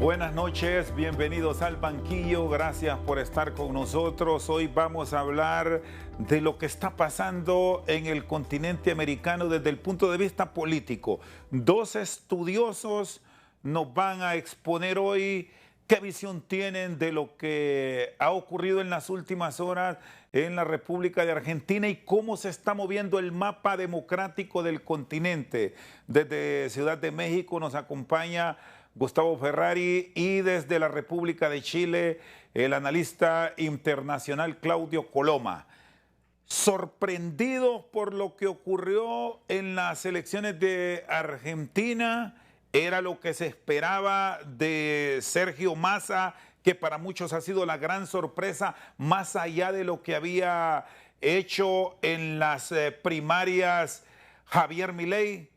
Buenas noches, bienvenidos al banquillo, gracias por estar con nosotros. Hoy vamos a hablar de lo que está pasando en el continente americano desde el punto de vista político. Dos estudiosos nos van a exponer hoy qué visión tienen de lo que ha ocurrido en las últimas horas en la República de Argentina y cómo se está moviendo el mapa democrático del continente. Desde Ciudad de México nos acompaña Gustavo Ferrari y desde la República de Chile el analista internacional Claudio Coloma. Sorprendidos por lo que ocurrió en las elecciones de Argentina, era lo que se esperaba de Sergio Massa, que para muchos ha sido la gran sorpresa, más allá de lo que había hecho en las primarias Javier Milei.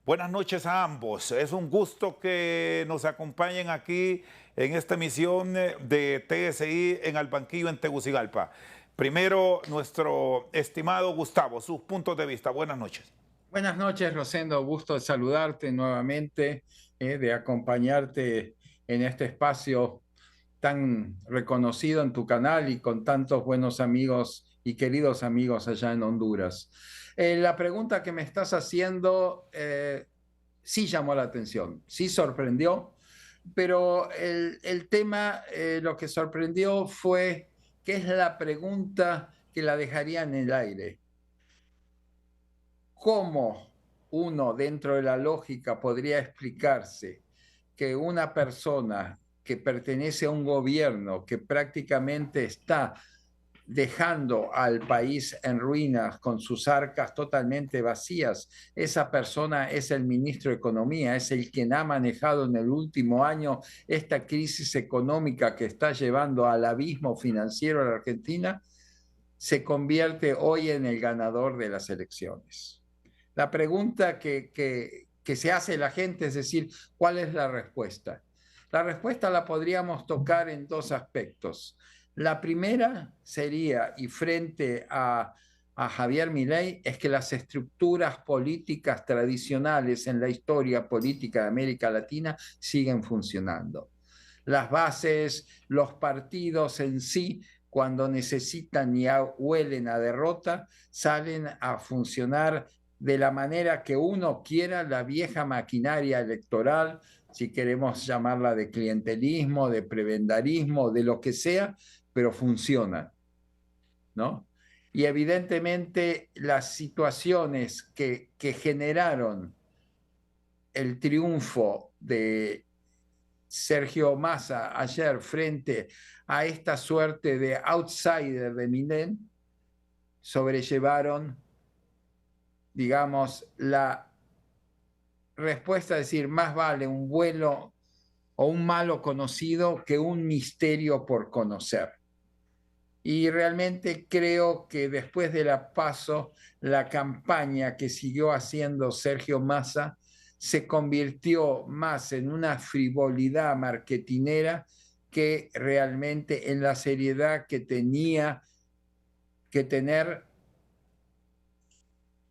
Buenas noches a ambos. Es un gusto que nos acompañen aquí en esta emisión de TSI en Al Banquillo en Tegucigalpa. Primero, nuestro estimado Gustavo, sus puntos de vista. Buenas noches. Buenas noches, Rosendo. Gusto de saludarte nuevamente, de acompañarte en este espacio tan reconocido en tu canal y con tantos buenos amigos y queridos amigos allá en Honduras. La pregunta que me estás haciendo sí llamó la atención, sí sorprendió, pero el tema, lo que sorprendió fue que es la pregunta que la dejaría en el aire. ¿Cómo uno dentro de la lógica podría explicarse que una persona que pertenece a un gobierno que prácticamente está dejando al país en ruinas con sus arcas totalmente vacías? Esa persona es el ministro de Economía, es el quien ha manejado en el último año esta crisis económica que está llevando al abismo financiero a la Argentina, se convierte hoy en el ganador de las elecciones. La pregunta que se hace la gente es decir, ¿cuál es la respuesta? La respuesta la podríamos tocar en dos aspectos. La primera sería, y frente a Javier Milei, es que las estructuras políticas tradicionales en la historia política de América Latina siguen funcionando. Las bases, los partidos en sí, cuando necesitan y huelen a derrota, salen a funcionar de la manera que uno quiera. La vieja maquinaria electoral, si queremos llamarla de clientelismo, de prebendarismo, de lo que sea, pero funciona, ¿no? Y evidentemente las situaciones que generaron el triunfo de Sergio Massa ayer frente a esta suerte de outsider de Milei sobrellevaron, digamos, la respuesta, es decir, más vale un bueno o un malo conocido que un misterio por conocer. Y realmente creo que después de la PASO, la campaña que siguió haciendo Sergio Massa se convirtió más en una frivolidad marketinera que realmente en la seriedad que tenía que tener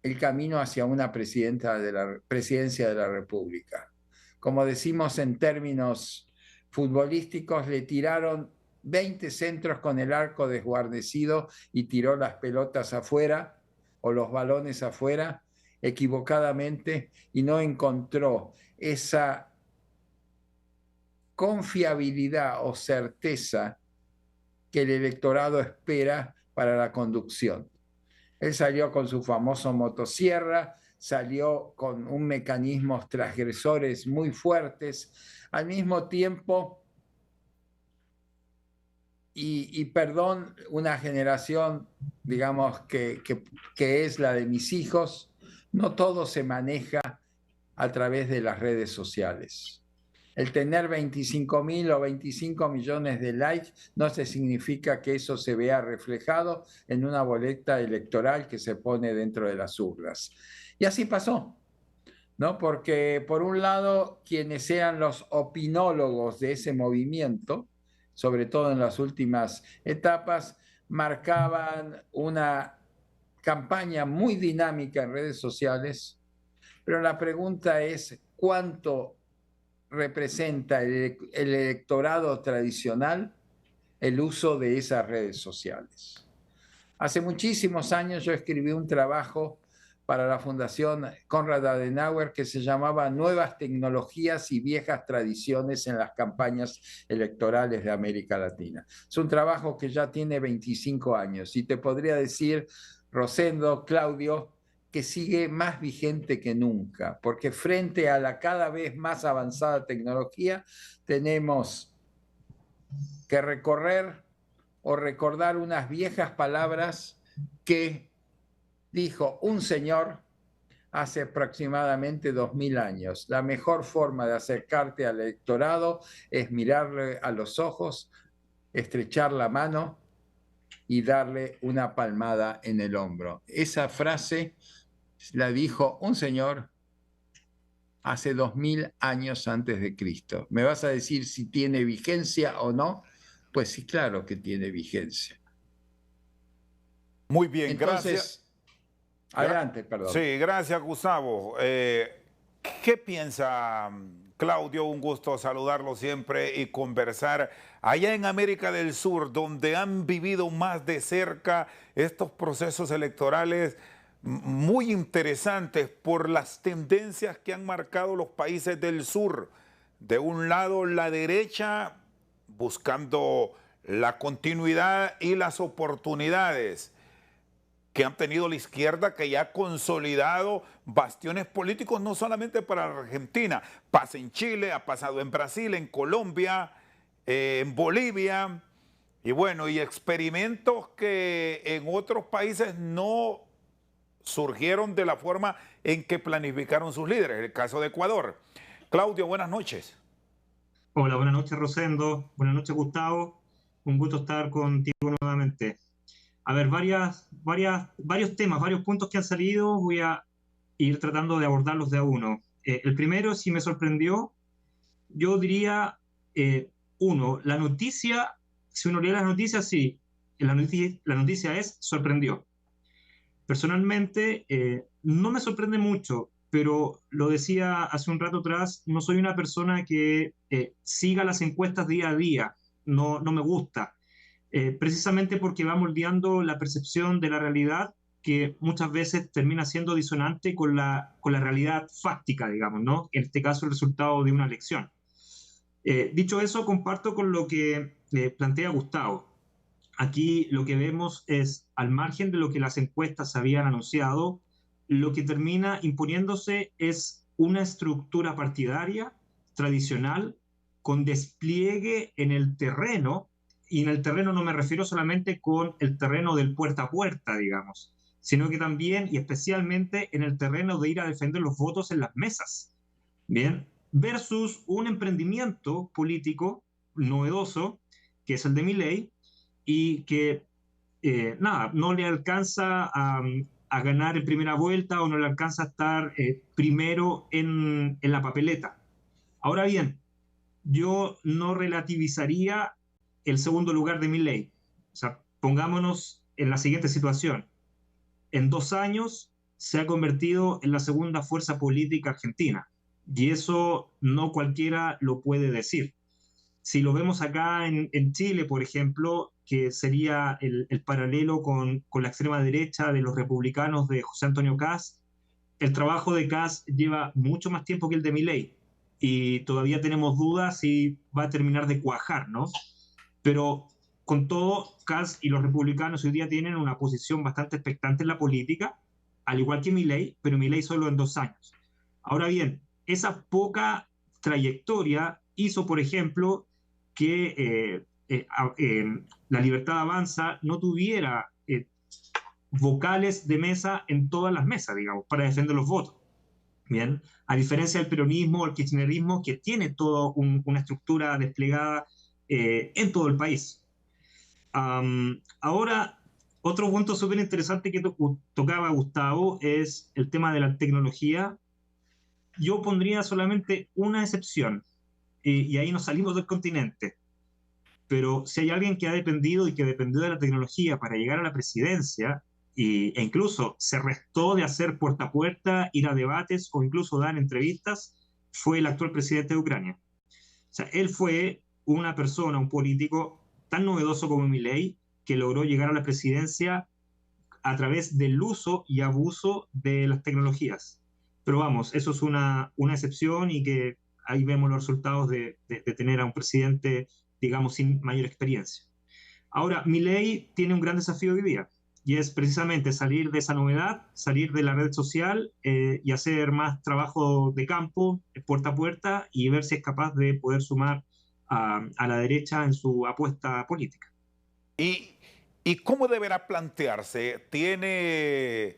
el camino hacia una presidencia de la República. Como decimos en términos futbolísticos, le tiraron 20 centros con el arco desguarnecido y tiró las pelotas afuera o los balones afuera equivocadamente y no encontró esa confiabilidad o certeza que el electorado espera para la conducción. Él salió con su famoso motosierra, salió con un mecanismos transgresores muy fuertes, al mismo tiempo, y perdón, una generación, digamos, que es la de mis hijos, no todo se maneja a través de las redes sociales. El tener 25.000 o 25 millones de likes no se significa que eso se vea reflejado en una boleta electoral que se pone dentro de las urnas. Y así pasó, ¿no? Porque por un lado, quienes eran los opinólogos de ese movimiento, sobre todo en las últimas etapas, marcaban una campaña muy dinámica en redes sociales, pero la pregunta es cuánto representa el electorado tradicional el uso de esas redes sociales. Hace muchísimos años yo escribí un trabajo para la Fundación Konrad Adenauer que se llamaba Nuevas tecnologías y viejas tradiciones en las campañas electorales de América Latina. Es un trabajo que ya tiene 25 años y te podría decir, Rosendo, Claudio, que sigue más vigente que nunca, porque frente a la cada vez más avanzada tecnología tenemos que recorrer o recordar unas viejas palabras que dijo un señor hace aproximadamente 2000 años. La mejor forma de acercarte al electorado es mirarle a los ojos, estrechar la mano y darle una palmada en el hombro. Esa frase la dijo un señor hace 2000 años antes de Cristo. ¿Me vas a decir si tiene vigencia o no? Pues sí, claro que tiene vigencia. Muy bien, Entonces, gracias. Adelante, perdón. Sí, gracias, Gustavo. ¿Qué piensa Claudio? Un gusto saludarlo siempre y conversar. Allá en América del Sur, donde han vivido más de cerca estos procesos electorales muy interesantes por las tendencias que han marcado los países del sur. De un lado, la derecha buscando la continuidad y las oportunidades que han tenido la izquierda, que ya ha consolidado bastiones políticos no solamente para la Argentina, pasa en Chile, ha pasado en Brasil, en Colombia, en Bolivia, y bueno, y experimentos que en otros países no surgieron de la forma en que planificaron sus líderes, el caso de Ecuador. Claudio, buenas noches. Hola, buenas noches, Rosendo. Buenas noches, Gustavo. Un gusto estar contigo nuevamente. A ver, varios temas, varios puntos que han salido. Voy a ir tratando de abordarlos de a uno. El primero, si me sorprendió, yo diría, uno, la noticia, si uno lee las noticias, sí, la noticia es sorprendió. Personalmente, no me sorprende mucho, pero lo decía hace un rato atrás, no soy una persona que siga las encuestas día a día, no me gusta, precisamente porque va moldeando la percepción de la realidad que muchas veces termina siendo disonante con la realidad fáctica, digamos, ¿no? En este caso, el resultado de una elección. Dicho eso, comparto con lo que plantea Gustavo. Aquí lo que vemos es, al margen de lo que las encuestas habían anunciado, lo que termina imponiéndose es una estructura partidaria tradicional con despliegue en el terreno, y en el terreno no me refiero solamente con el terreno del puerta a puerta, digamos, sino que también y especialmente en el terreno de ir a defender los votos en las mesas, ¿bien? Versus un emprendimiento político novedoso, que es el de Milei, y que no le alcanza a ganar en primera vuelta o no le alcanza a estar primero en la papeleta. Ahora bien, yo no relativizaría el segundo lugar de Milei. O sea, pongámonos en la siguiente situación. En 2 años se ha convertido en la segunda fuerza política argentina, y eso no cualquiera lo puede decir. Si lo vemos acá en Chile, por ejemplo, que sería el paralelo con la extrema derecha de los republicanos de José Antonio Kast, el trabajo de Kast lleva mucho más tiempo que el de Milei y todavía tenemos dudas si va a terminar de cuajar, ¿no? Pero con todo, Kast y los republicanos hoy día tienen una posición bastante expectante en la política, al igual que Milei, pero Milei solo en 2 años. Ahora bien, esa poca trayectoria hizo, por ejemplo, que la Libertad Avanza no tuviera vocales de mesa en todas las mesas, digamos, para defender los votos. Bien, a diferencia del peronismo o el kirchnerismo, que tiene toda una estructura desplegada en todo el país. Ahora, otro punto súper interesante que tocaba Gustavo es el tema de la tecnología. Yo pondría solamente una excepción, y ahí nos salimos del continente. Pero si hay alguien que ha dependido y que dependió de la tecnología para llegar a la presidencia, e incluso se restó de hacer puerta a puerta, ir a debates o incluso dar entrevistas, fue el actual presidente de Ucrania. O sea, él fue una persona, un político tan novedoso como Milei, que logró llegar a la presidencia a través del uso y abuso de las tecnologías. Pero vamos, eso es una excepción y que ahí vemos los resultados de tener a un presidente, digamos, sin mayor experiencia. Ahora, Milei tiene un gran desafío hoy día y es precisamente salir de esa novedad, salir de la red social y hacer más trabajo de campo, puerta a puerta, y ver si es capaz de poder sumar a la derecha en su apuesta política. ¿Y, y cómo deberá plantearse? Tiene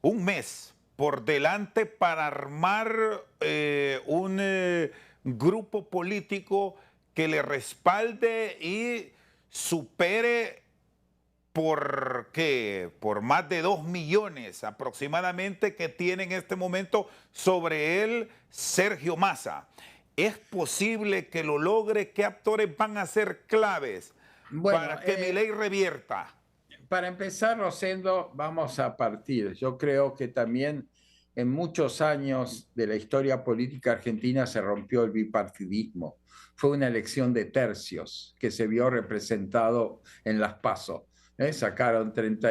un mes por delante para armar un grupo político que le respalde y supere por qué, por más de 2 millones aproximadamente que tiene en este momento sobre él Sergio Massa. ¿Es posible que lo logre? ¿Qué actores van a ser claves para que Milei revierta? Para empezar, Rosendo, vamos a partir. Yo creo que también en muchos años de la historia política argentina se rompió el bipartidismo. Fue una elección de tercios que se vio representado en las PASO. Sacaron 30,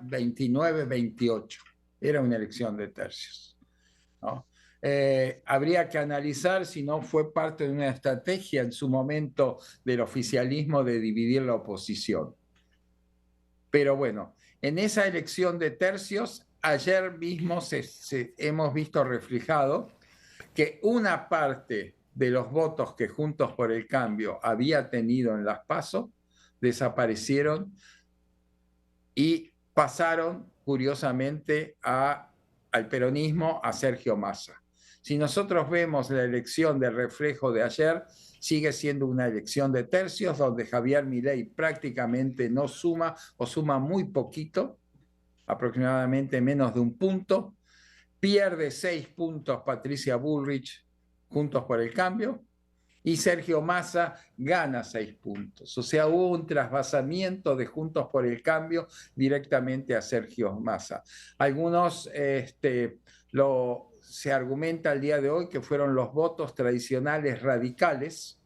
29, 28. Era una elección de tercios, ¿no? Habría que analizar si no fue parte de una estrategia en su momento del oficialismo de dividir la oposición. Pero bueno, en esa elección de tercios, ayer mismo hemos visto reflejado que una parte de los votos que Juntos por el Cambio había tenido en las PASO desaparecieron y pasaron, curiosamente, al peronismo, a Sergio Massa. Si nosotros vemos la elección del reflejo de ayer, sigue siendo una elección de tercios donde Javier Milei prácticamente no suma o suma muy poquito, aproximadamente menos de 1 punto. Pierde 6 puntos Patricia Bullrich, Juntos por el Cambio, y Sergio Massa gana 6 puntos. O sea, hubo un trasvasamiento de Juntos por el Cambio directamente a Sergio Massa. Algunos se argumenta el día de hoy que fueron los votos tradicionales radicales,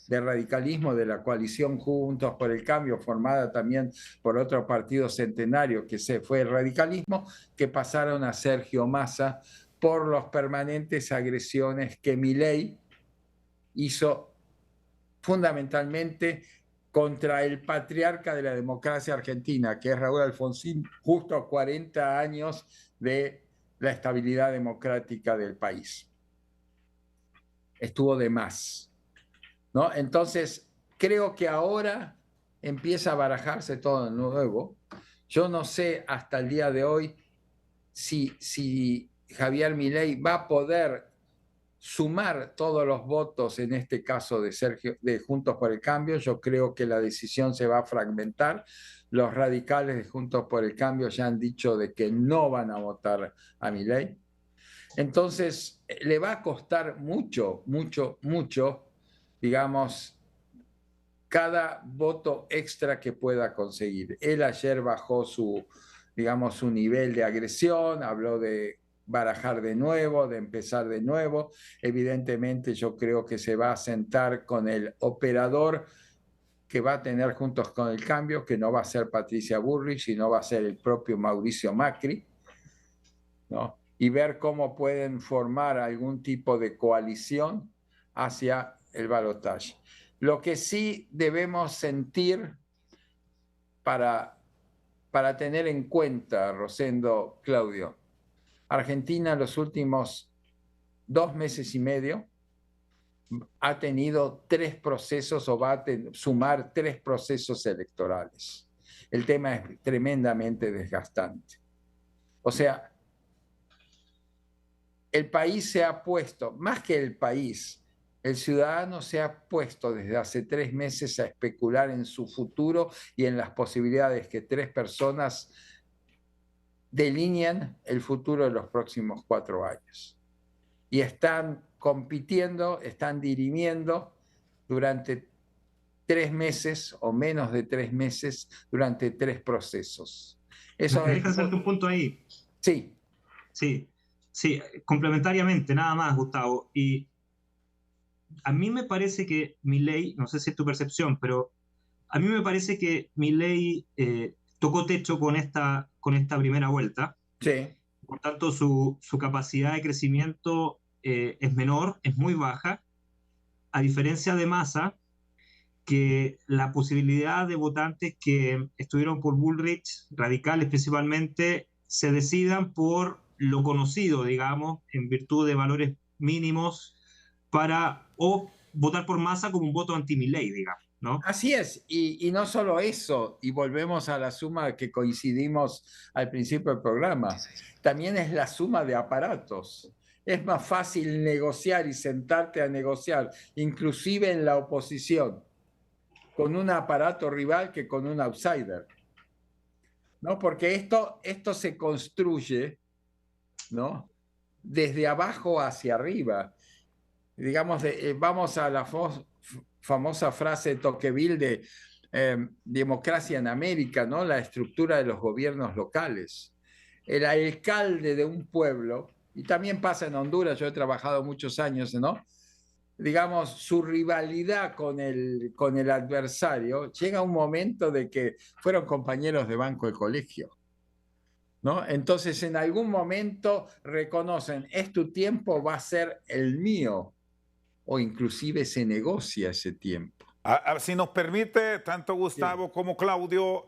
de radicalismo de la coalición Juntos por el Cambio, formada también por otro partido centenario que fue el radicalismo, que pasaron a Sergio Massa por las permanentes agresiones que Milei hizo fundamentalmente contra el patriarca de la democracia argentina, que es Raúl Alfonsín, justo a 40 años de la estabilidad democrática del país. Estuvo de más, ¿no? Entonces, creo que ahora empieza a barajarse todo de nuevo. Yo no sé hasta el día de hoy si Javier Milei va a poder sumar todos los votos, en este caso de Juntos por el Cambio. Yo creo que la decisión se va a fragmentar. Los radicales de Juntos por el Cambio ya han dicho de que no van a votar a Milei. Entonces, le va a costar mucho, digamos, cada voto extra que pueda conseguir. Él ayer bajó su nivel de agresión, habló de barajar de nuevo, de empezar de nuevo. Evidentemente yo creo que se va a sentar con el operador que va a tener Juntos con el Cambio, que no va a ser Patricia Bullrich, sino va a ser el propio Mauricio Macri, ¿no? Y ver cómo pueden formar algún tipo de coalición hacia el balotaje. Lo que sí debemos sentir para tener en cuenta, Rosendo, Claudio, Argentina en los últimos 2 meses y medio ha tenido 3 procesos o va a sumar 3 procesos electorales. El tema es tremendamente desgastante. O sea, el país se ha puesto, más que el país, el ciudadano se ha puesto desde hace 3 meses a especular en su futuro y en las posibilidades que 3 personas delinean el futuro de los próximos 4 años. Y están compitiendo, están dirimiendo durante 3 meses o menos de 3 meses, durante 3 procesos. Eso ¿Me dejas hacerte un punto ahí? Sí. Sí. Sí, complementariamente, nada más, Gustavo. Y a mí me parece que Milei, no sé si es tu percepción, pero a mí me parece que Milei tocó techo con esta primera vuelta. Sí. Por tanto, su capacidad de crecimiento es menor, es muy baja, a diferencia de Massa, que la posibilidad de votantes que estuvieron por Bullrich, radicales principalmente, se decidan por lo conocido, digamos, en virtud de valores mínimos, para o votar por Massa como un voto anti-Milei, digamos, ¿no? Así es, y no solo eso, y volvemos a la suma que coincidimos al principio del programa, también es la suma de aparatos. Es más fácil negociar y sentarte a negociar, inclusive en la oposición, con un aparato rival que con un outsider, ¿no? Porque esto se construye, ¿no? Desde abajo hacia arriba. Digamos, vamos a la famosa frase de Tocqueville de democracia en América, ¿no? La estructura de los gobiernos locales. El alcalde de un pueblo, y también pasa en Honduras, yo he trabajado muchos años, ¿no? Digamos, su rivalidad con el adversario, llega un momento de que fueron compañeros de banco de colegio, ¿no? Entonces, en algún momento reconocen, es tu tiempo, va a ser el mío, o inclusive se negocia ese tiempo. Si nos permite, tanto Gustavo Sí. como Claudio,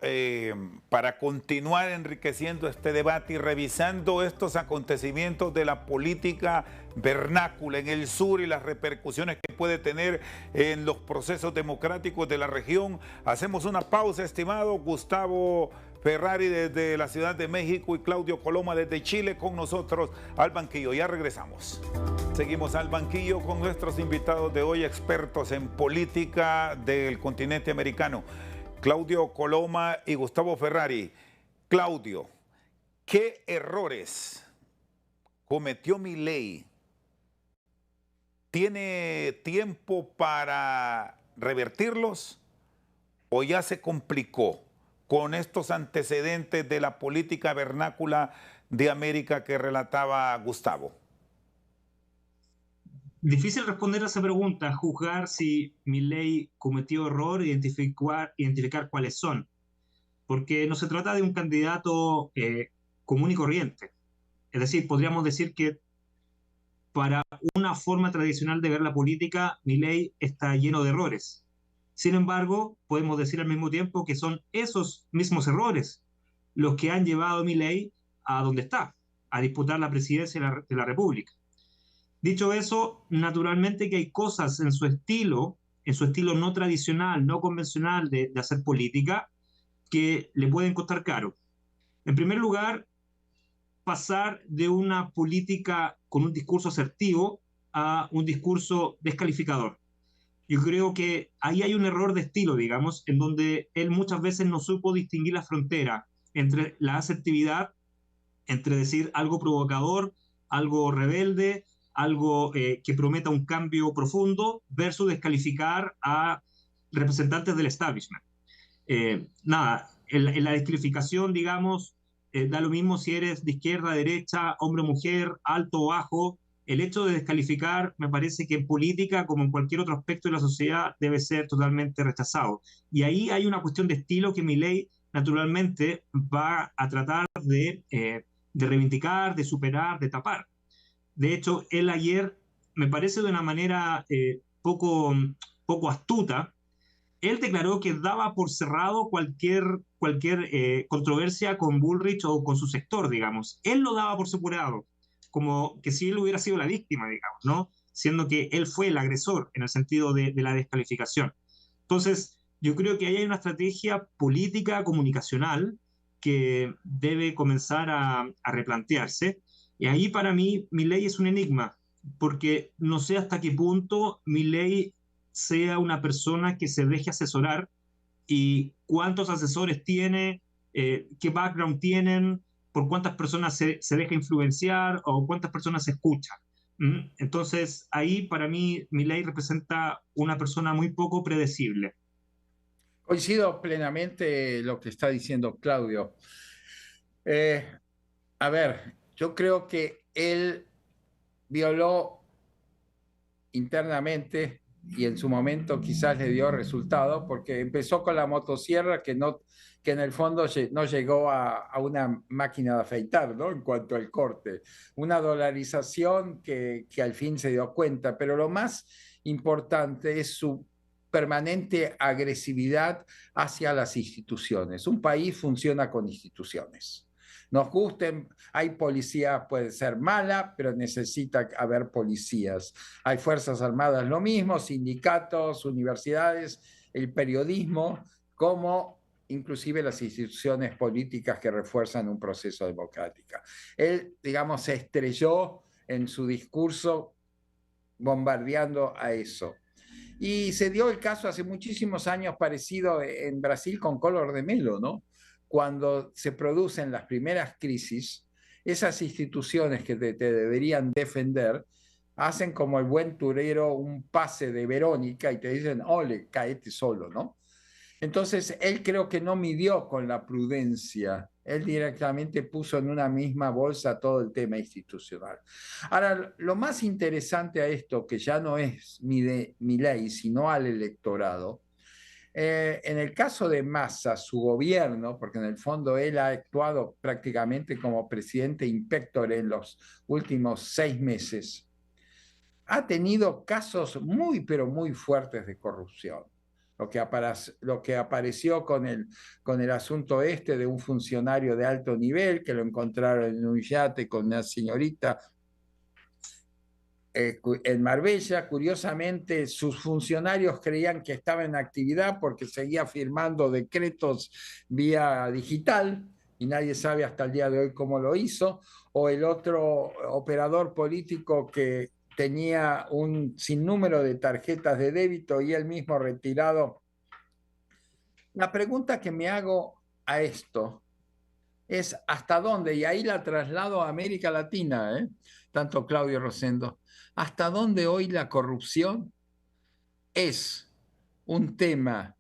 para continuar enriqueciendo este debate y revisando estos acontecimientos de la política vernácula en el sur y las repercusiones que puede tener en los procesos democráticos de la región, hacemos una pausa, estimado Gustavo Ferrari desde la Ciudad de México y Claudio Coloma desde Chile con nosotros al banquillo. Ya regresamos. Seguimos al banquillo con nuestros invitados de hoy, expertos en política del continente americano, Claudio Coloma y Gustavo Ferrari. Claudio, ¿qué errores cometió Milei? ¿Tiene tiempo para revertirlos o ya se complicó con estos antecedentes de la política vernácula de América que relataba Gustavo? Difícil responder a esa pregunta, juzgar si Milei cometió error e identificar cuáles son, porque no se trata de un candidato común y corriente. Es decir, podríamos decir que para una forma tradicional de ver la política, Milei está lleno de errores. Sin embargo, podemos decir al mismo tiempo que son esos mismos errores los que han llevado a Milei a donde está, a disputar la presidencia de la República. Dicho eso, naturalmente que hay cosas en su estilo no tradicional, no convencional de hacer política, que le pueden costar caro. En primer lugar, pasar de una política con un discurso asertivo a un discurso descalificador. Yo creo que ahí hay un error de estilo, digamos, en donde él muchas veces no supo distinguir la frontera entre la asertividad, entre decir algo provocador, algo rebelde, algo que prometa un cambio profundo, versus descalificar a representantes del establishment. Nada, en la descalificación, digamos, da lo mismo si eres de izquierda, derecha, hombre o mujer, alto o bajo. El hecho de descalificar me parece que en política, como en cualquier otro aspecto de la sociedad, debe ser totalmente rechazado. Y ahí hay una cuestión de estilo que Milei naturalmente va a tratar de reivindicar, de superar, de tapar. De hecho, él ayer, me parece de una manera poco astuta, él declaró que daba por cerrado cualquier controversia con Bullrich o con su sector, digamos. Él lo daba por superado, como que si él hubiera sido la víctima, digamos, ¿no? Siendo que él fue el agresor en el sentido de la descalificación. Entonces, yo creo que ahí hay una estrategia política, comunicacional, que debe comenzar a replantearse. Y ahí para mí, Milei es un enigma, porque no sé hasta qué punto Milei sea una persona que se deje asesorar y cuántos asesores tiene, qué background tienen, por cuántas personas se deja influenciar o cuántas personas se escucha. Entonces, ahí para mí Milei representa una persona muy poco predecible. Coincido plenamente lo que está diciendo Claudio. Eh, a ver, yo creo que él violó internamente y en su momento quizás le dio resultado porque empezó con la motosierra que en el fondo no llegó a una máquina de afeitar, ¿no? En cuanto al corte. Una dolarización que al fin se dio cuenta, pero lo más importante es su permanente agresividad hacia las instituciones. Un país funciona con instituciones. Nos gusten, hay policía, puede ser mala, pero necesita haber policías. Hay fuerzas armadas, lo mismo, sindicatos, universidades, el periodismo, como inclusive las instituciones políticas que refuerzan un proceso democrático. Él, digamos, se estrelló en su discurso bombardeando a eso. Y se dio el caso hace muchísimos años parecido en Brasil con Collor de Mello, ¿no? Cuando se producen las primeras crisis, esas instituciones que te deberían defender hacen como el buen turero un pase de Verónica y te dicen, ole, caete solo, ¿no? Entonces, él creo que no midió con la prudencia. Él directamente puso en una misma bolsa todo el tema institucional. Ahora, lo más interesante a esto, que ya no es Milei, sino al electorado, en el caso de Massa, su gobierno, porque en el fondo él ha actuado prácticamente como presidente inspector en los últimos 6 meses, ha tenido casos muy, pero muy fuertes de corrupción. Lo que apareció con el asunto de un funcionario de alto nivel que lo encontraron en un yate con una señorita en Marbella. Curiosamente, sus funcionarios creían que estaba en actividad porque seguía firmando decretos vía digital y nadie sabe hasta el día de hoy cómo lo hizo. O el otro operador político que tenía un sinnúmero de tarjetas de débito y él mismo retirado. La pregunta que me hago a esto es hasta dónde, y ahí la traslado a América Latina, tanto Claudio Rosendo, hasta dónde hoy la corrupción es un tema,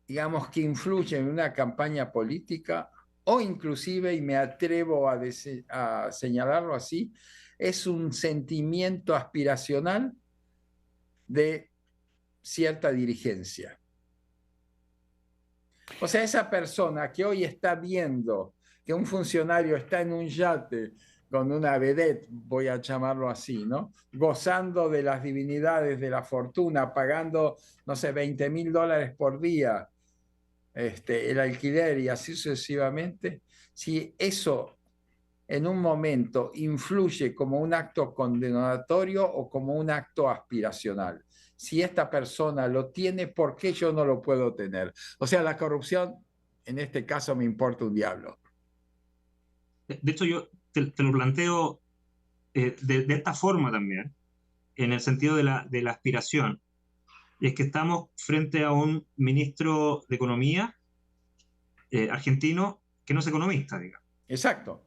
digamos, que influye en una campaña política o inclusive, y me atrevo a señalarlo así, es un sentimiento aspiracional de cierta dirigencia. O sea, esa persona que hoy está viendo que un funcionario está en un yate con una vedette, voy a llamarlo así, ¿no? Gozando de las divinidades de la fortuna, pagando, no sé, $20,000 por día, el alquiler y así sucesivamente. Si eso en un momento influye como un acto condenatorio o como un acto aspiracional. Si esta persona lo tiene, ¿por qué yo no lo puedo tener? O sea, la corrupción, en este caso, me importa un diablo. De hecho, yo te lo planteo de esta forma también, en el sentido de la aspiración. Y es que estamos frente a un ministro de Economía argentino que no es economista, digamos. Exacto.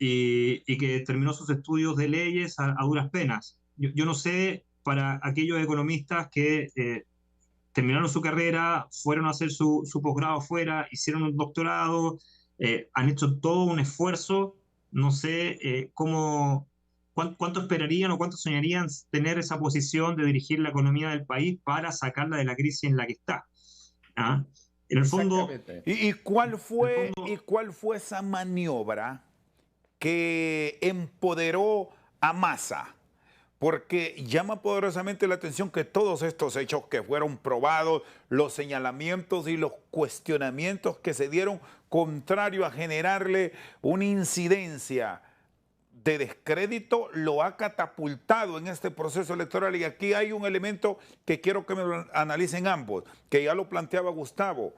Y que terminó sus estudios de leyes a duras penas. Yo no sé, para aquellos economistas que terminaron su carrera, fueron a hacer su posgrado afuera, hicieron un doctorado, han hecho todo un esfuerzo, no sé cuánto esperarían o cuánto soñarían tener esa posición de dirigir la economía del país para sacarla de la crisis en la que está. ¿Ah? En el fondo... ¿Y cuál fue esa maniobra que empoderó a Massa? Porque llama poderosamente la atención que todos estos hechos que fueron probados, los señalamientos y los cuestionamientos que se dieron contrario a generarle una incidencia de descrédito, lo ha catapultado en este proceso electoral. Y aquí hay un elemento que quiero que me lo analicen ambos, que ya lo planteaba Gustavo.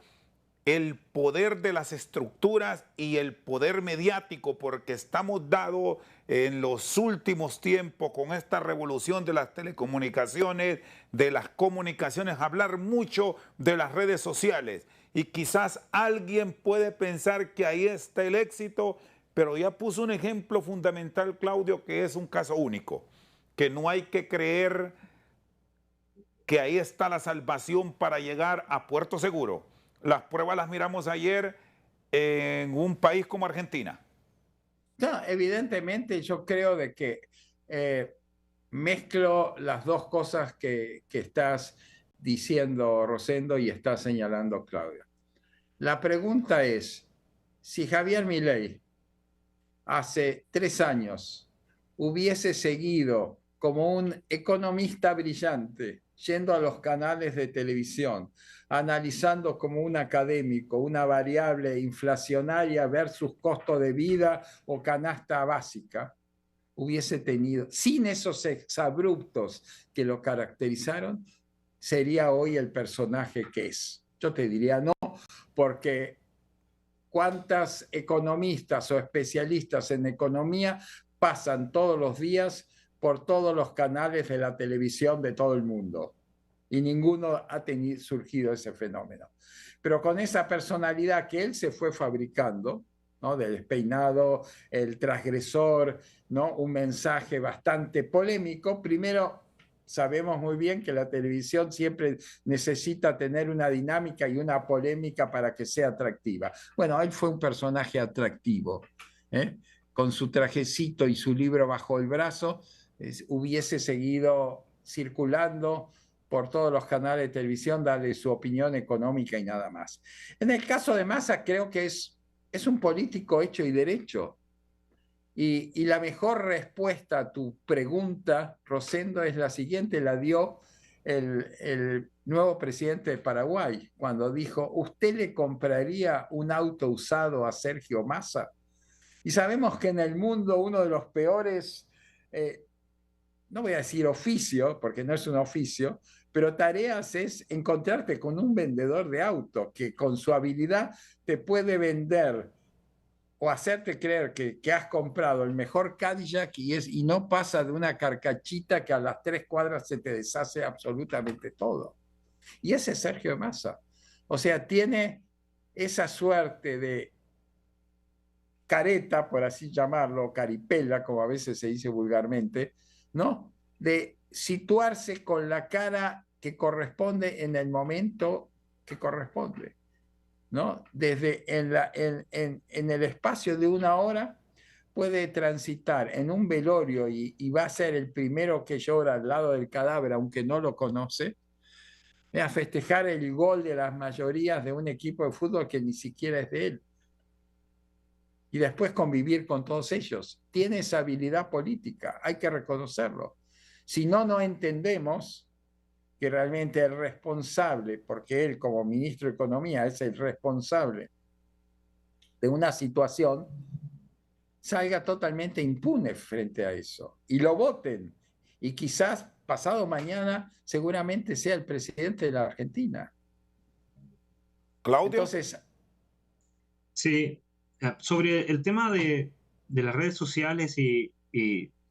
El poder de las estructuras y el poder mediático, porque estamos dados en los últimos tiempos con esta revolución de las telecomunicaciones, de las comunicaciones, hablar mucho de las redes sociales. Y quizás alguien puede pensar que ahí está el éxito, pero ya puso un ejemplo fundamental, Claudio, que es un caso único, que no hay que creer que ahí está la salvación para llegar a puerto seguro. Las pruebas las miramos ayer en un país como Argentina. No, evidentemente yo creo de que mezclo las dos cosas que estás diciendo, Rosendo, y estás señalando, Claudia. La pregunta es, si Javier Milei hace 3 años hubiese seguido como un economista brillante, yendo a los canales de televisión, analizando como un académico una variable inflacionaria versus costo de vida o canasta básica, hubiese tenido, sin esos exabruptos que lo caracterizaron, sería hoy el personaje que es. Yo te diría no, porque cuántas economistas o especialistas en economía pasan todos los días por todos los canales de la televisión de todo el mundo. Y ninguno ha surgido ese fenómeno. Pero con esa personalidad que él se fue fabricando, ¿no? Del despeinado, el transgresor, ¿no? Un mensaje bastante polémico. Primero, sabemos muy bien que la televisión siempre necesita tener una dinámica y una polémica para que sea atractiva. Bueno, él fue un personaje atractivo, ¿eh? Con su trajecito y su libro bajo el brazo, hubiese seguido circulando por todos los canales de televisión, darle su opinión económica y nada más. En el caso de Massa, creo que es un político hecho y derecho. Y la mejor respuesta a tu pregunta, Rosendo, es la siguiente, la dio el nuevo presidente de Paraguay, cuando dijo, ¿usted le compraría un auto usado a Sergio Massa? Y sabemos que en el mundo uno de los peores, no voy a decir oficio, porque no es un oficio, pero tareas es encontrarte con un vendedor de auto que con su habilidad te puede vender o hacerte creer que has comprado el mejor Cadillac y no pasa de una carcachita que a las 3 cuadras se te deshace absolutamente todo. Y ese es Sergio Massa. O sea, tiene esa suerte de careta, por así llamarlo, caripela, como a veces se dice vulgarmente, ¿no? De situarse con la cara que corresponde en el momento que corresponde, ¿no? Desde en el espacio de 1 hora puede transitar en un velorio y va a ser el primero que llora al lado del cadáver, aunque no lo conoce, a festejar el gol de las mayorías de un equipo de fútbol que ni siquiera es de él. Y después convivir con todos ellos. Tiene esa habilidad política, hay que reconocerlo. Si no, no entendemos que realmente el responsable, porque él como ministro de Economía es el responsable de una situación, salga totalmente impune frente a eso y lo voten. Y quizás pasado mañana seguramente sea el presidente de la Argentina. Claudio. Entonces, Sí, sobre el tema de las redes sociales y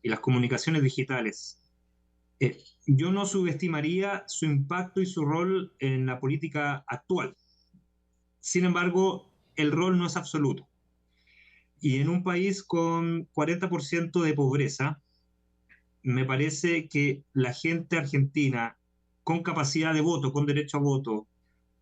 las comunicaciones digitales, eh, yo no subestimaría su impacto y su rol en la política actual. Sin embargo, el rol no es absoluto. Y en un país con 40% de pobreza, me parece que la gente argentina con capacidad de voto, con derecho a voto,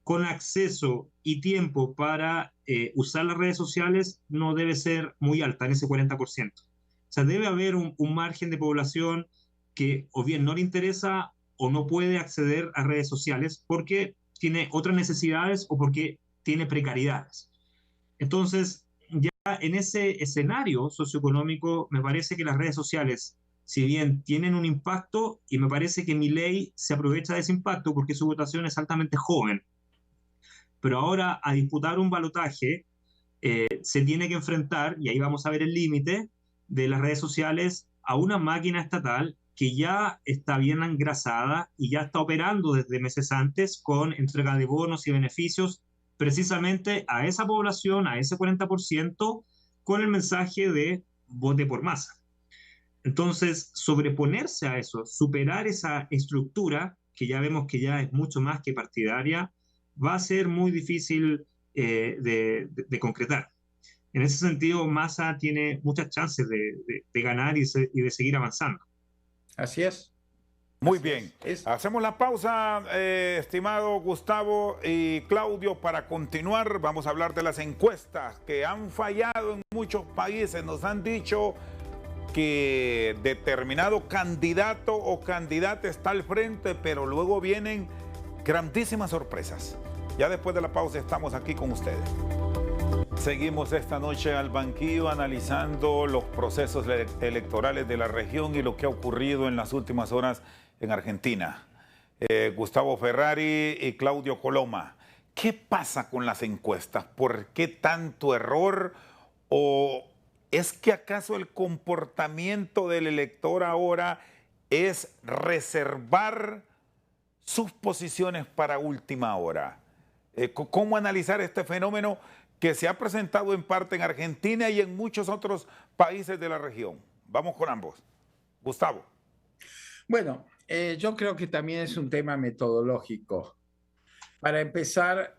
con acceso y tiempo para usar las redes sociales no debe ser muy alta en ese 40%. O sea, debe haber un margen de población que o bien no le interesa o no puede acceder a redes sociales porque tiene otras necesidades o porque tiene precariedades. Entonces, ya en ese escenario socioeconómico, me parece que las redes sociales, si bien tienen un impacto, y me parece que Milei se aprovecha de ese impacto porque su votación es altamente joven, pero ahora a disputar un balotaje se tiene que enfrentar, y ahí vamos a ver el límite de las redes sociales, a una máquina estatal que ya está bien engrasada y ya está operando desde meses antes con entrega de bonos y beneficios precisamente a esa población, a ese 40%, con el mensaje de vote por masa. Entonces, sobreponerse a eso, superar esa estructura, que ya vemos que ya es mucho más que partidaria, va a ser muy difícil de concretar. En ese sentido, Massa tiene muchas chances de ganar y de seguir avanzando. así es. Muy Así bien. es. Hacemos la pausa, estimado Gustavo y Claudio, para continuar. Vamos a hablar de las encuestas que han fallado en muchos países. Nos han dicho que determinado candidato o candidata está al frente, pero luego vienen grandísimas sorpresas. Ya después de la pausa estamos aquí con ustedes. Seguimos esta noche al banquillo analizando los procesos electorales de la región y lo que ha ocurrido en las últimas horas en Argentina. Gustavo Ferrari y Claudio Coloma, ¿qué pasa con las encuestas? ¿Por qué tanto error? ¿O es que acaso el comportamiento del elector ahora es reservar sus posiciones para última hora? ¿Cómo analizar este fenómeno que se ha presentado en parte en Argentina y en muchos otros países de la región? Vamos con ambos. Gustavo. Bueno, yo creo que también es un tema metodológico. Para empezar,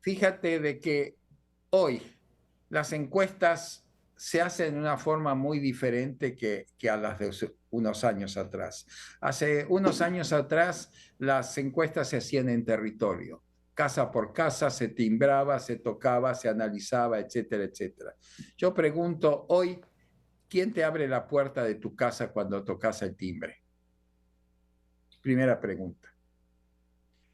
fíjate de que hoy las encuestas se hacen de una forma muy diferente que a las de unos años atrás. Hace unos años atrás las encuestas se hacían en territorio. Casa por casa, se timbraba, se tocaba, se analizaba, etcétera, etcétera. Yo pregunto hoy, ¿quién te abre la puerta de tu casa cuando tocas el timbre? Primera pregunta,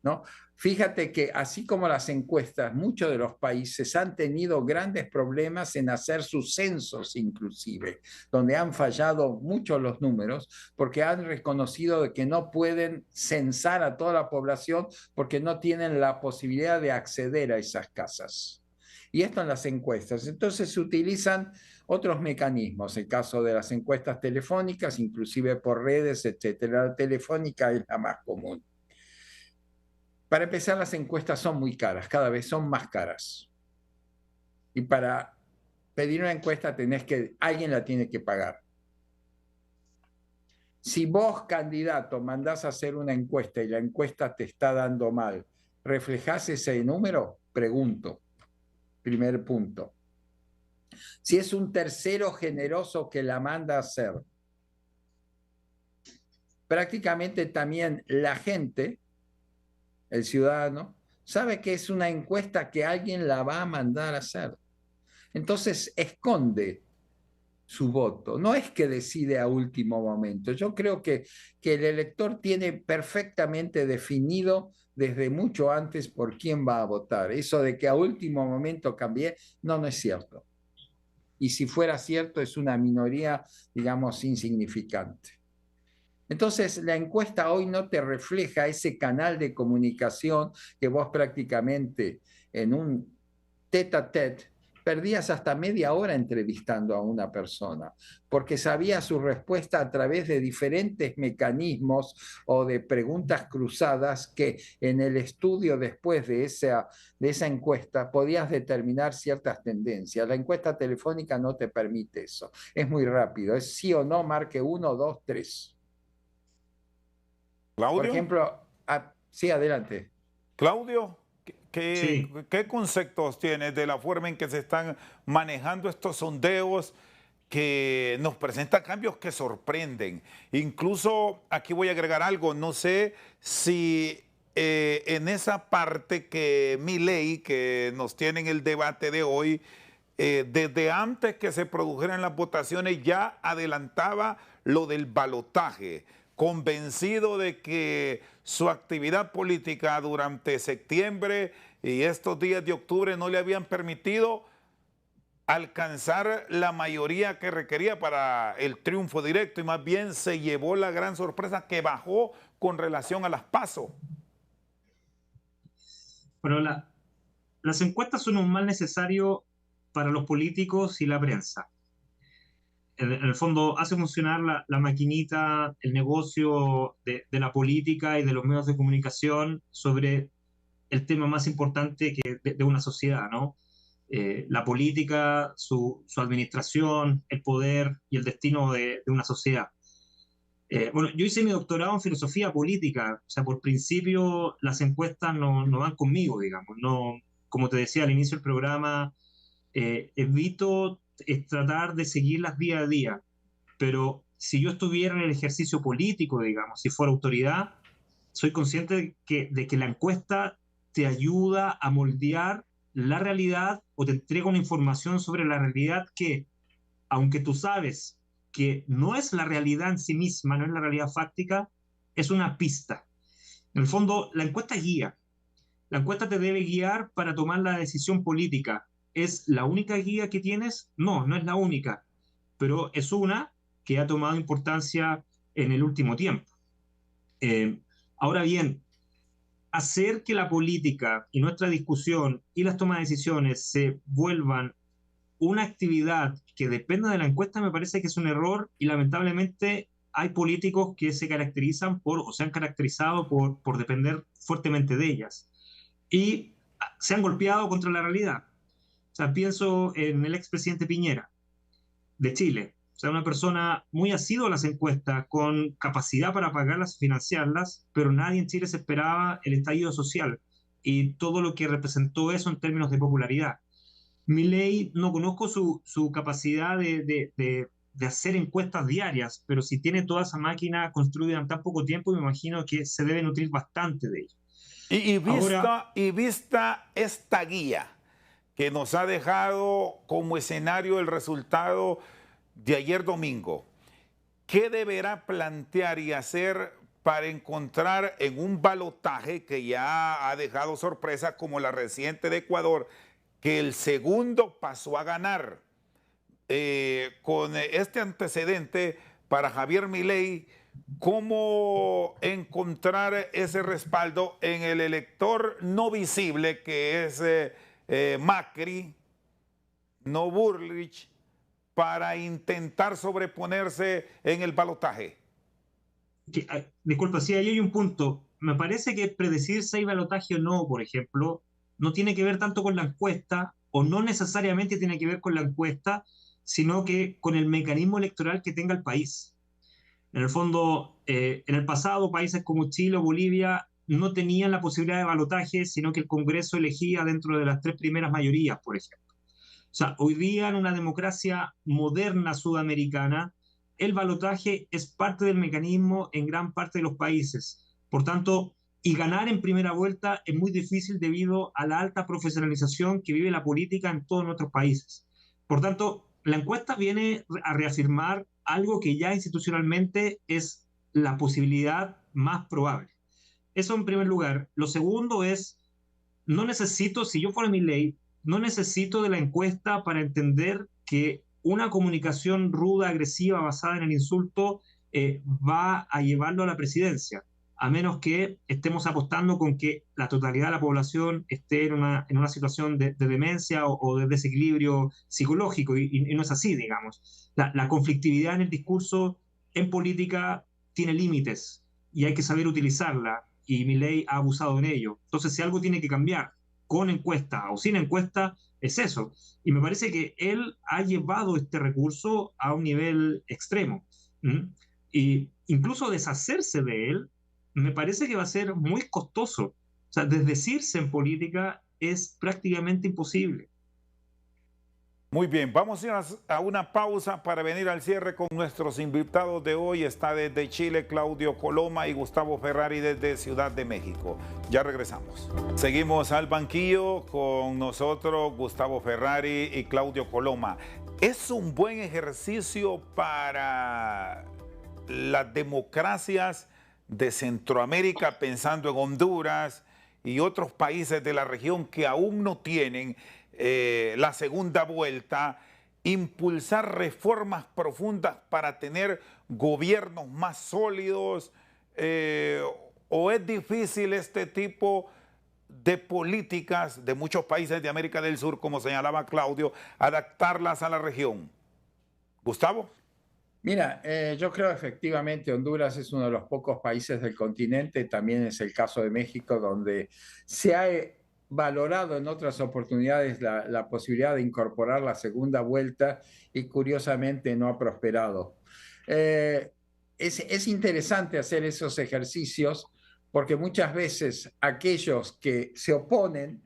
¿no? Fíjate que así como las encuestas, muchos de los países han tenido grandes problemas en hacer sus censos inclusive, donde han fallado mucho los números porque han reconocido de que no pueden censar a toda la población porque no tienen la posibilidad de acceder a esas casas. Y esto en las encuestas. Entonces se utilizan otros mecanismos, el caso de las encuestas telefónicas, inclusive por redes, etcétera. La telefónica es la más común. Para empezar, las encuestas son muy caras, cada vez son más caras. Y para pedir una encuesta alguien la tiene que pagar. Si vos, candidato, mandás a hacer una encuesta y la encuesta te está dando mal, ¿reflejás ese número? Pregunto. Primer punto. Si es un tercero generoso que la manda a hacer, prácticamente también la gente, el ciudadano, sabe que es una encuesta que alguien la va a mandar a hacer. Entonces esconde su voto. No es que decide a último momento. Yo creo que el elector tiene perfectamente definido desde mucho antes por quién va a votar. Eso de que a último momento cambie, no es cierto. Y si fuera cierto, es una minoría, digamos, insignificante. Entonces, la encuesta hoy no te refleja ese canal de comunicación que vos prácticamente en un tete-a-tete perdías hasta media hora entrevistando a una persona, porque sabía su respuesta a través de diferentes mecanismos o de preguntas cruzadas que en el estudio después de esa encuesta podías determinar ciertas tendencias. La encuesta telefónica no te permite eso. Es muy rápido, es sí o no, marque 1, 2, 3. ¿Claudio? Por ejemplo, sí, adelante. Claudio, Sí. ¿qué conceptos tienes de la forma en que se están manejando estos sondeos que nos presentan cambios que sorprenden? Incluso aquí voy a agregar algo, no sé si en esa parte que Milei, que nos tiene en el debate de hoy, desde antes que se produjeran las votaciones ya adelantaba lo del balotaje, convencido de que su actividad política durante septiembre y estos días de octubre no le habían permitido alcanzar la mayoría que requería para el triunfo directo y más bien se llevó la gran sorpresa que bajó con relación a las PASO. Bueno, las encuestas son un mal necesario para los políticos y la prensa. En el fondo hace funcionar la maquinita, el negocio de la política y de los medios de comunicación sobre el tema más importante de una sociedad, ¿no? La política, su administración, el poder y el destino de una sociedad. Bueno, yo hice mi doctorado en filosofía política, o sea, por principio las encuestas no van conmigo, digamos. No, como te decía al inicio del programa, evito tratar de seguirlas día a día, pero si yo estuviera en el ejercicio político, digamos, si fuera autoridad, soy consciente de que la encuesta te ayuda a moldear la realidad o te entrega una información sobre la realidad que, aunque tú sabes que no es la realidad en sí misma, no es la realidad fáctica, es una pista. En el fondo, la encuesta guía. La encuesta te debe guiar para tomar la decisión política. ¿Es la única guía que tienes? No, no es la única, pero es una que ha tomado importancia en el último tiempo. Ahora bien, hacer que la política y nuestra discusión y las tomas de decisiones se vuelvan una actividad que dependa de la encuesta me parece que es un error y lamentablemente hay políticos que se caracterizan por o se han caracterizado por depender fuertemente de ellas y se han golpeado contra la realidad. O sea, pienso en el expresidente Piñera de Chile. O sea, una persona muy asidua a las encuestas, con capacidad para pagarlas y financiarlas, pero nadie en Chile se esperaba el estallido social y todo lo que representó eso en términos de popularidad. Milei, no conozco su capacidad de hacer encuestas diarias, pero si tiene toda esa máquina construida en tan poco tiempo, me imagino que se debe nutrir bastante de ello. Vista esta guía que nos ha dejado como escenario el resultado de ayer domingo, ¿qué deberá plantear y hacer para encontrar en un balotaje que ya ha dejado sorpresas como la reciente de Ecuador, que el segundo pasó a ganar? Con este antecedente para Javier Milei, ¿cómo encontrar ese respaldo en el elector no visible que es Macri, no Burrich, para intentar sobreponerse en el balotaje? Disculpa, sí, ahí hay un punto. Me parece que predecir si hay balotaje o no, por ejemplo, no tiene que ver tanto con la encuesta, o no necesariamente tiene que ver con la encuesta, sino que con el mecanismo electoral que tenga el país. En el fondo, en el pasado, países como Chile o Bolivia no tenían la posibilidad de balotaje, sino que el Congreso elegía dentro de las 3 primeras mayorías, por ejemplo. O sea, hoy día en una democracia moderna sudamericana, el balotaje es parte del mecanismo en gran parte de los países. Por tanto, y ganar en primera vuelta es muy difícil debido a la alta profesionalización que vive la política en todos nuestros países. Por tanto, la encuesta viene a reafirmar algo que ya institucionalmente es la posibilidad más probable. Eso en primer lugar. Lo segundo es, no necesito, si yo fuera Milei, no necesito de la encuesta para entender que una comunicación ruda, agresiva, basada en el insulto, va a llevarlo a la presidencia, a menos que estemos apostando con que la totalidad de la población esté en una situación de demencia o de desequilibrio psicológico, y no es así, digamos. La conflictividad en el discurso en política tiene límites y hay que saber utilizarla, y Milei ha abusado en ello. Entonces, si algo tiene que cambiar, con encuesta o sin encuesta, es eso. Y me parece que él ha llevado este recurso a un nivel extremo. ¿Mm? Y incluso deshacerse de él, me parece que va a ser muy costoso. O sea, desdecirse en política es prácticamente imposible. Muy bien, vamos a ir a una pausa para venir al cierre con nuestros invitados de hoy. Está desde Chile Claudio Coloma y Gustavo Ferrari desde Ciudad de México. Ya regresamos. Seguimos al banquillo con nosotros Gustavo Ferrari y Claudio Coloma. Es un buen ejercicio para las democracias de Centroamérica, pensando en Honduras y otros países de la región que aún no tienen la segunda vuelta, impulsar reformas profundas para tener gobiernos más sólidos, o es difícil este tipo de políticas de muchos países de América del Sur, como señalaba Claudio, adaptarlas a la región? Gustavo. Mira, yo creo efectivamente Honduras es uno de los pocos países del continente, también es el caso de México, donde se ha valorado en otras oportunidades la posibilidad de incorporar la segunda vuelta y curiosamente no ha prosperado. Es interesante hacer esos ejercicios porque muchas veces aquellos que se oponen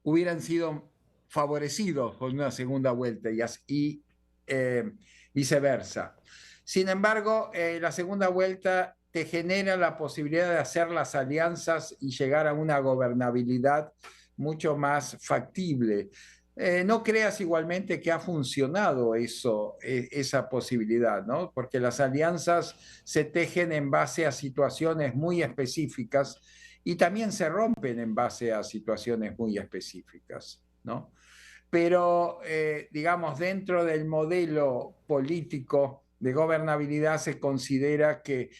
hubieran sido favorecidos por una segunda vuelta y viceversa. Sin embargo, la segunda vuelta te genera la posibilidad de hacer las alianzas y llegar a una gobernabilidad mucho más factible. No creas igualmente que ha funcionado esa posibilidad, ¿no? Porque las alianzas se tejen en base a situaciones muy específicas y también se rompen en base a situaciones muy específicas, ¿no? Pero, digamos, dentro del modelo político de gobernabilidad se considera que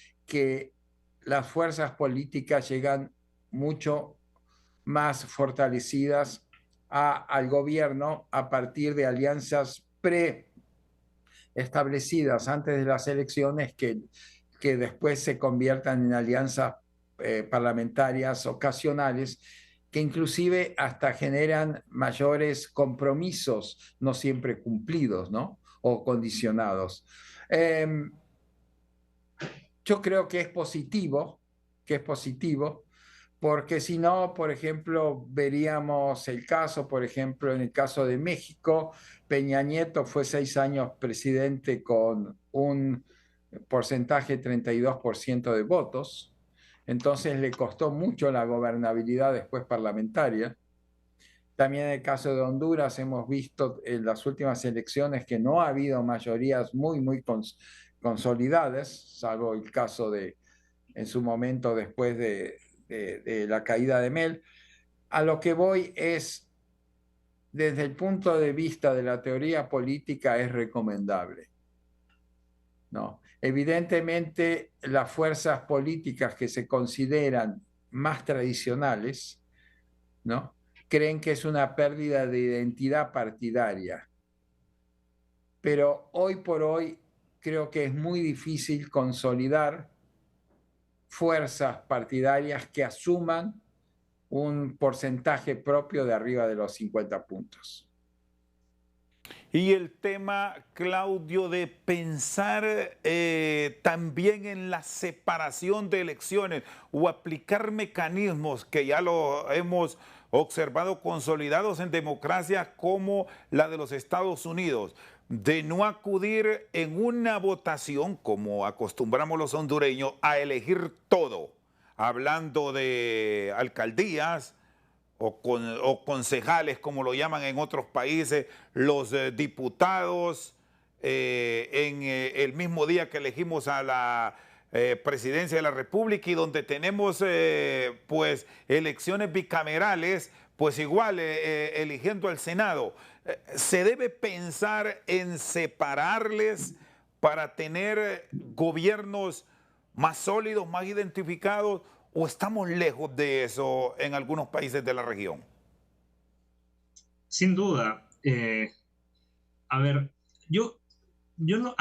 las fuerzas políticas llegan mucho más fortalecidas al gobierno a partir de alianzas preestablecidas antes de las elecciones que después se conviertan en alianzas parlamentarias ocasionales que inclusive hasta generan mayores compromisos no siempre cumplidos, ¿no? O condicionados. Yo creo que es positivo, porque si no, por ejemplo, veríamos el caso, por ejemplo, en el caso de México, Peña Nieto fue 6 años presidente con un porcentaje de 32% de votos, entonces le costó mucho la gobernabilidad después parlamentaria. También en el caso de Honduras hemos visto en las últimas elecciones que no ha habido mayorías muy consolidadas, salvo el caso de en su momento después de la caída de Mel. A lo que voy es, desde el punto de vista de la teoría política, es recomendable. No. Evidentemente, las fuerzas políticas que se consideran más tradicionales, ¿no?, creen que es una pérdida de identidad partidaria. Pero hoy por hoy creo que es muy difícil consolidar fuerzas partidarias que asuman un porcentaje propio de arriba de los 50 puntos. Y el tema, Claudio, de pensar también en la separación de elecciones o aplicar mecanismos que ya lo hemos observado consolidados en democracias como la de los Estados Unidos, de no acudir en una votación, como acostumbramos los hondureños, a elegir todo, hablando de alcaldías, o concejales, como lo llaman en otros países, los diputados, en el mismo día que elegimos a la presidencia de la República, y donde tenemos pues elecciones bicamerales, pues igual eligiendo al Senado. ¿Se debe pensar en separarles para tener gobiernos más sólidos, más identificados, o estamos lejos de eso en algunos países de la región? Sin duda. A ver, a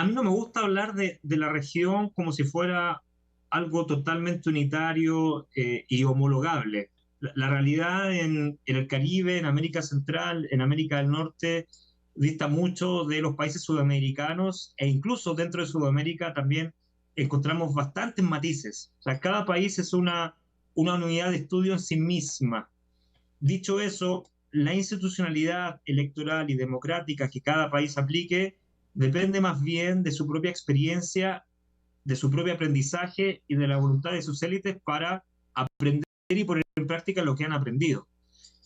mí no me gusta hablar de la región como si fuera algo totalmente unitario y homologable. La realidad en el Caribe, en América Central, en América del Norte, dista mucho de los países sudamericanos, e incluso dentro de Sudamérica también encontramos bastantes matices. O sea, cada país es una unidad de estudio en sí misma. Dicho eso, la institucionalidad electoral y democrática que cada país aplique depende más bien de su propia experiencia, de su propio aprendizaje y de la voluntad de sus élites para aprender y poner en práctica lo que han aprendido.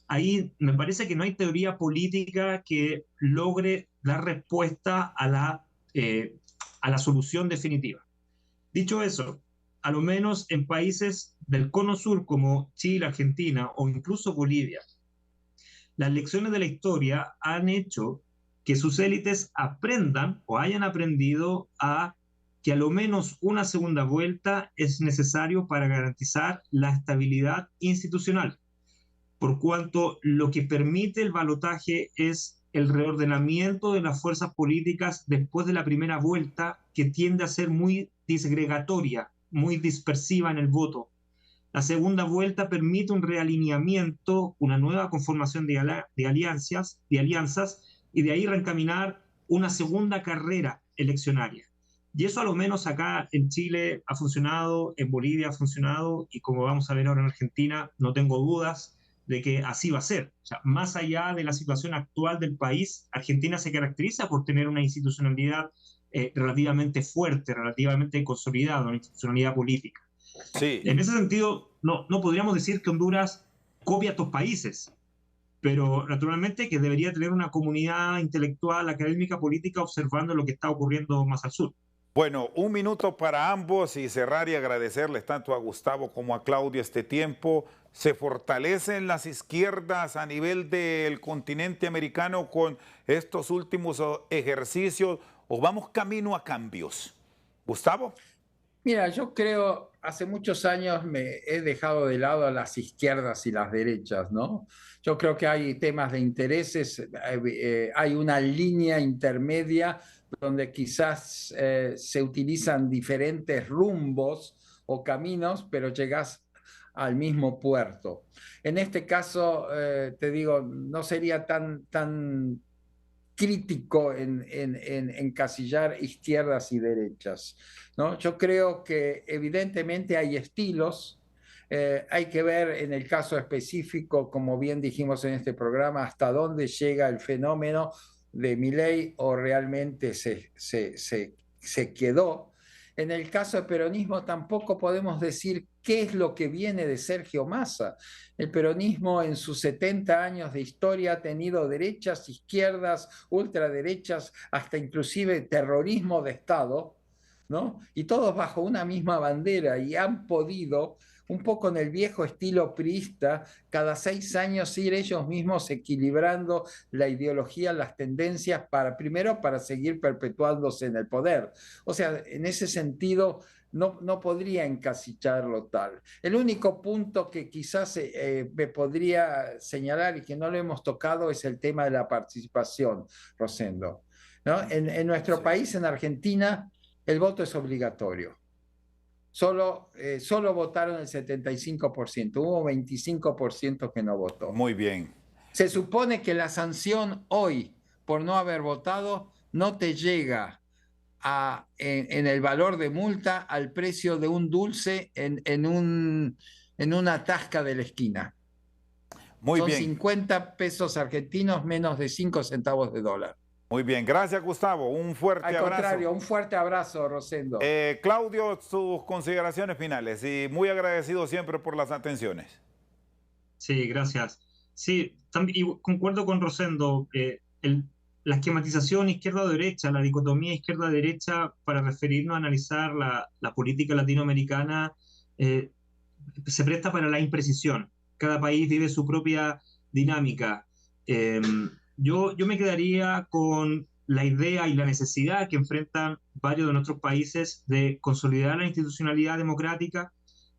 Ahí me parece que no hay teoría política que logre dar respuesta a la solución definitiva. Dicho eso, a lo menos en países del cono sur como Chile, Argentina o incluso Bolivia, las lecciones de la historia han hecho que sus élites aprendan o hayan aprendido a que a lo menos una segunda vuelta es necesario para garantizar la estabilidad institucional, por cuanto lo que permite el balotaje es el reordenamiento de las fuerzas políticas después de la primera vuelta, que tiende a ser muy disgregatoria, muy dispersiva en el voto. La segunda vuelta permite un realineamiento, una nueva conformación de alianzas, y de ahí reencaminar una segunda carrera eleccionaria. Y eso a lo menos acá en Chile ha funcionado, en Bolivia ha funcionado, y como vamos a ver ahora en Argentina, no tengo dudas de que así va a ser. O sea, más allá de la situación actual del país, Argentina se caracteriza por tener una institucionalidad relativamente fuerte, relativamente consolidado, una institucionalidad política. Sí. En ese sentido, no podríamos decir que Honduras copia a estos países, pero naturalmente que debería tener una comunidad intelectual, académica, política, observando lo que está ocurriendo más al sur. Bueno, un minuto para ambos y cerrar y agradecerles tanto a Gustavo como a Claudio este tiempo. ¿Se fortalecen las izquierdas a nivel del continente americano con estos últimos ejercicios o vamos camino a cambios? Gustavo. Mira, yo creo, hace muchos años me he dejado de lado a las izquierdas y las derechas, ¿no? Yo creo que hay temas de intereses, hay una línea intermedia donde quizás se utilizan diferentes rumbos o caminos, pero llegas al mismo puerto. En este caso, te digo, no sería tan crítico en encasillar izquierdas y derechas, ¿no? Yo creo que evidentemente hay estilos, hay que ver en el caso específico, como bien dijimos en este programa, hasta dónde llega el fenómeno de Milei o realmente se quedó. En el caso del peronismo tampoco podemos decir qué es lo que viene de Sergio Massa. El peronismo en sus 70 años de historia ha tenido derechas, izquierdas, ultraderechas, hasta inclusive terrorismo de Estado, ¿no? Y todos bajo una misma bandera y han podido, un poco en el viejo estilo priista, cada 6 años ir ellos mismos equilibrando la ideología, las tendencias, primero para seguir perpetuándose en el poder. O sea, en ese sentido no podría encasillarlo tal. El único punto que quizás me podría señalar y que no lo hemos tocado es el tema de la participación, Rosendo, ¿no? En nuestro país, en Argentina, el voto es obligatorio. Solo votaron el 75%, hubo 25% que no votó. Muy bien. Se supone que la sanción hoy por no haber votado no te llega en el valor de multa al precio de un dulce en una tasca de la esquina. Muy Son bien. 50 pesos argentinos, menos de 5 centavos de dólar. Muy bien, gracias Gustavo, un fuerte abrazo. Al contrario, un fuerte abrazo, Rosendo. Claudio, sus consideraciones finales y muy agradecido siempre por las atenciones. Sí, gracias. Sí, y concuerdo con Rosendo, la esquematización izquierda-derecha, la dicotomía izquierda-derecha para referirnos a analizar la política latinoamericana se presta para la imprecisión. Cada país vive su propia dinámica. Yo me quedaría con la idea y la necesidad que enfrentan varios de nuestros países de consolidar la institucionalidad democrática,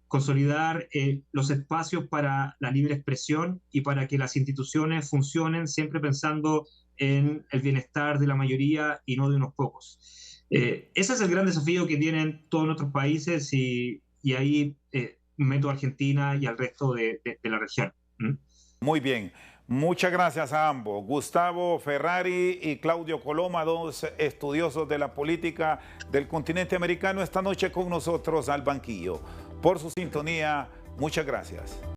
consolidar los espacios para la libre expresión y para que las instituciones funcionen siempre pensando en el bienestar de la mayoría y no de unos pocos. Ese es el gran desafío que tienen todos nuestros países y ahí meto a Argentina y al resto de la región. Muy bien. Muchas gracias a ambos, Gustavo Ferrari y Claudio Coloma, dos estudiosos de la política del continente americano, esta noche con nosotros al banquillo. Por su sintonía, muchas gracias.